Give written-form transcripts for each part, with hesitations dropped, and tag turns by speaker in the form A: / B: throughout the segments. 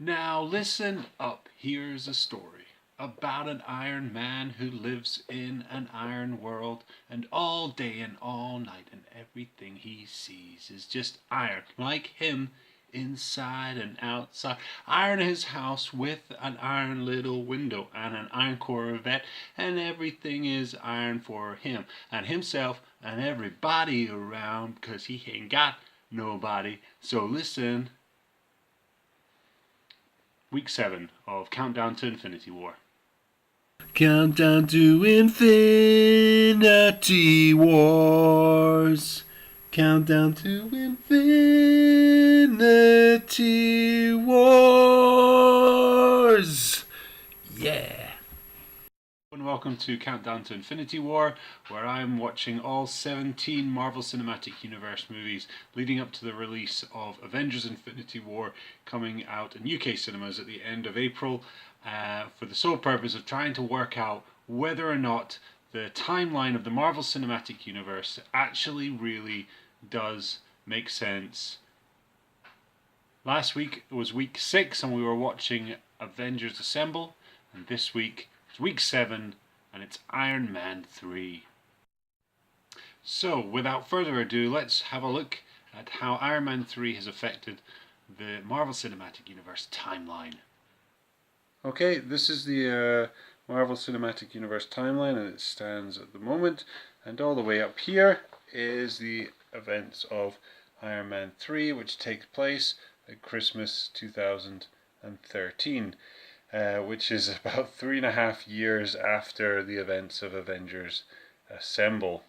A: Now listen up, here's a story about an Iron Man who lives in an iron world, and all day and all night and everything he sees is just iron, like him, inside and outside. Iron his house with an iron little window and an iron Corvette, and everything is iron for him and himself and everybody around, 'cause he ain't got nobody. So listen. Week 7 of Countdown to Infinity War.
B: Countdown to Infinity Wars. Countdown to Infinity Wars. Yeah.
A: And welcome to Countdown to Infinity War, where I'm watching all 17 Marvel Cinematic Universe movies leading up to the release of Avengers Infinity War, coming out in UK cinemas at the end of April, for the sole purpose of trying to work out whether or not the timeline of the Marvel Cinematic Universe actually really does make sense. Last week was week 6 and we were watching Avengers Assemble, and this week it's week 7 and it's Iron Man 3. So without further ado, let's have a look at how Iron Man 3 has affected the Marvel Cinematic Universe timeline. Okay, this is the Marvel Cinematic Universe timeline, and it stands at the moment, and all the way up here is the events of Iron Man 3, which takes place at Christmas 2013. Which is about 3.5 years after the events of Avengers Assemble,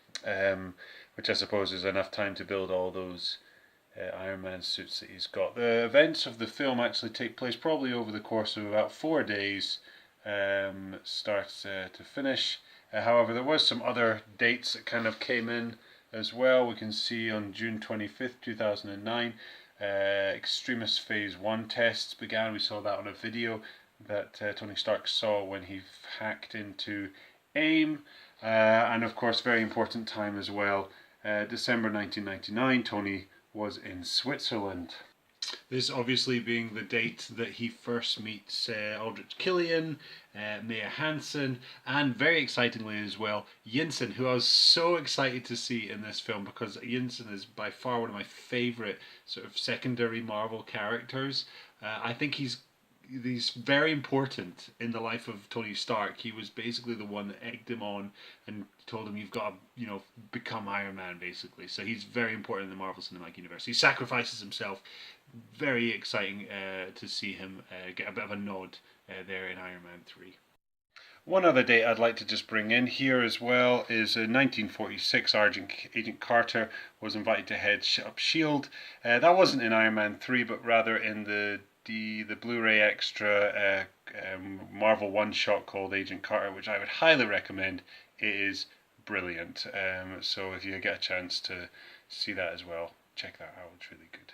A: which I suppose is enough time to build all those Iron Man suits that he's got. The events of the film actually take place probably over the course of about 4 days, start to finish. However, there was some other dates that kind of came in as well. We can see on June 25th, 2009, Extremis Phase 1 tests began. We saw that on a video that Tony Stark saw when he hacked into AIM, and of course very important time as well, December 1999, Tony was in Switzerland. This obviously being the date that he first meets Aldrich Killian, Maya Hansen, and very excitingly as well, Yinsen, who I was so excited to see in this film because Yinsen is by far one of my favourite sort of secondary Marvel characters. I think he's very important in the life of Tony Stark. He was basically the one that egged him on and told him, you've got to, become Iron Man, basically. So he's very important in the Marvel Cinematic Universe. He sacrifices himself. Very exciting to see him get a bit of a nod there in Iron Man 3. One other date I'd like to just bring in here as well is in 1946, Agent Carter was invited to head up S.H.I.E.L.D. That wasn't in Iron Man 3, but rather in the Blu-ray extra Marvel one-shot called Agent Carter, which I would highly recommend. It is brilliant. So if you get a chance to see that as well, check that out. It's really good.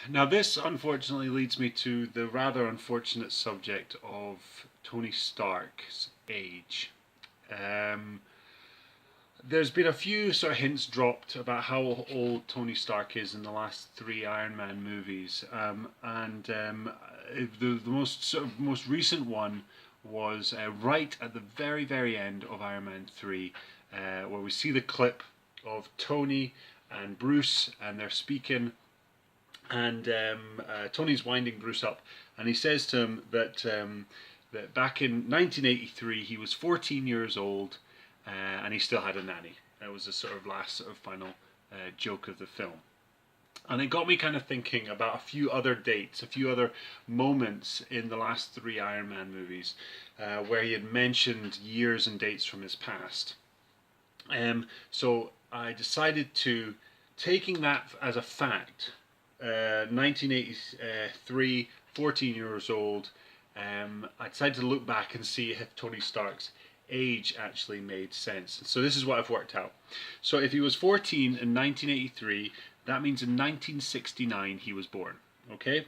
A: Now this unfortunately leads me to the rather unfortunate subject of Tony Stark's age. There's been a few sort of hints dropped about how old Tony Stark is in the last 3 Iron Man movies, the most recent one was right at the very end of Iron Man 3, where we see the clip of Tony and Bruce, and they're speaking, and Tony's winding Bruce up, and he says to him that back in 1983 he was 14 years old. And he still had a nanny. That was the sort of last final joke of the film. And it got me kind of thinking about a few other dates, a few other moments in the last 3 Iron Man movies where he had mentioned years and dates from his past. So I decided to, taking that as a fact, 1983, 14 years old, I decided to look back and see if Tony Stark's age actually made sense. So this is what I've worked out. So if he was 14 in 1983, that means in 1969 he was born. Okay,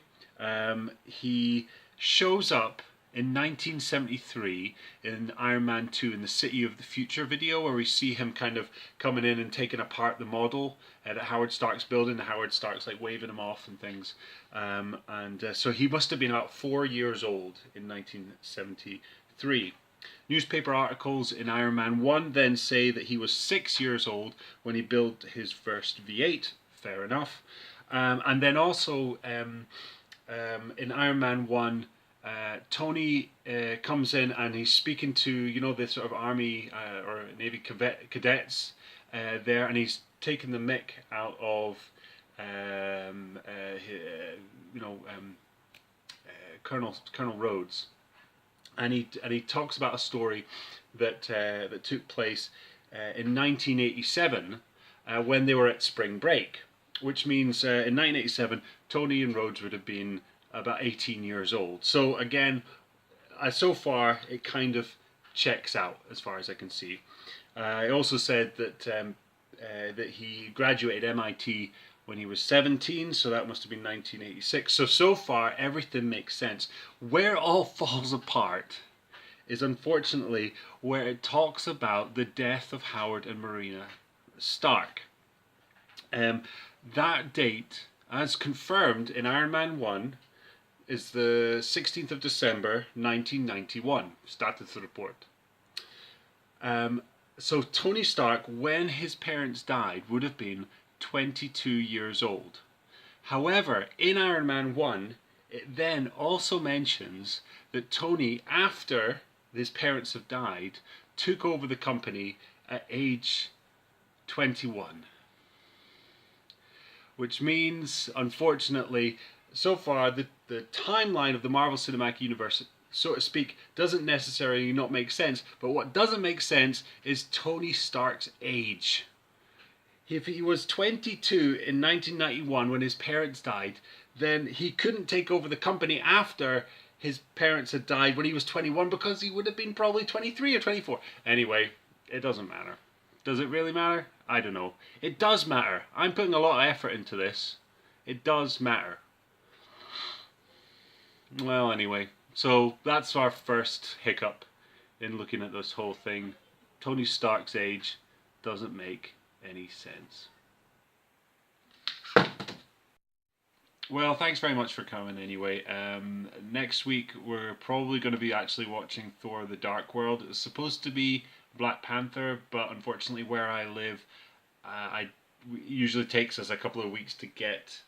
A: he shows up in 1973 in Iron Man 2 in the City of the Future video, where we see him kind of coming in and taking apart the model that Howard Stark's building. Howard Stark's like waving him off and things. So he must have been about 4 years old in 1973. Newspaper articles in Iron Man 1 then say that he was 6 years old when he built his first V8. Fair enough. And then also in Iron Man 1, Tony comes in and he's speaking to, you know, the sort of army or navy cadets there, and he's taking the mick out of Colonel Rhodes, and he talks about a story that took place in 1987 when they were at spring break, which means in 1987 Tony and Rhodes would have been about 18 years old. So again, so far it kind of checks out as far as I can see. It also said that that he graduated MIT when he was 17, so that must have been 1986. So far everything makes sense. Where it all falls apart is unfortunately where it talks about the death of Howard and Marina Stark. That date, as confirmed in Iron Man 1, is the 16th of December 1991, status report. So Tony Stark, when his parents died, would have been 22 years old. However, in Iron Man 1, it then also mentions that Tony, after his parents have died, took over the company at age 21. Which means, unfortunately, so far the timeline of the Marvel Cinematic Universe, so to speak, doesn't necessarily not make sense. But what doesn't make sense is Tony Stark's age. If he was 22 in 1991 when his parents died, then he couldn't take over the company after his parents had died when he was 21, because he would have been probably 23 or 24. Anyway, it doesn't matter. Does it really matter? I don't know. It does matter. I'm putting a lot of effort into this. It does matter. Well, anyway, so that's our first hiccup in looking at this whole thing. Tony Stark's age doesn't make any sense. Well, thanks very much for coming anyway. Next week we're probably going to be actually watching Thor: The Dark World. It's supposed to be Black Panther, but unfortunately where I live, it usually takes us a couple of weeks to get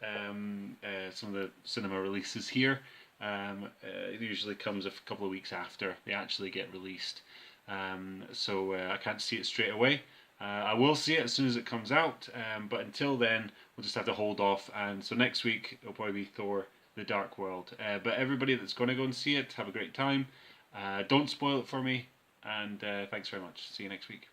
A: some of the cinema releases here. It usually comes a couple of weeks after they actually get released. So I can't see it straight away. I will see it as soon as it comes out, but until then we'll just have to hold off. And so next week it'll probably be Thor: The Dark World. But everybody that's going to go and see it, have a great time. Don't spoil it for me, and thanks very much. See you next week.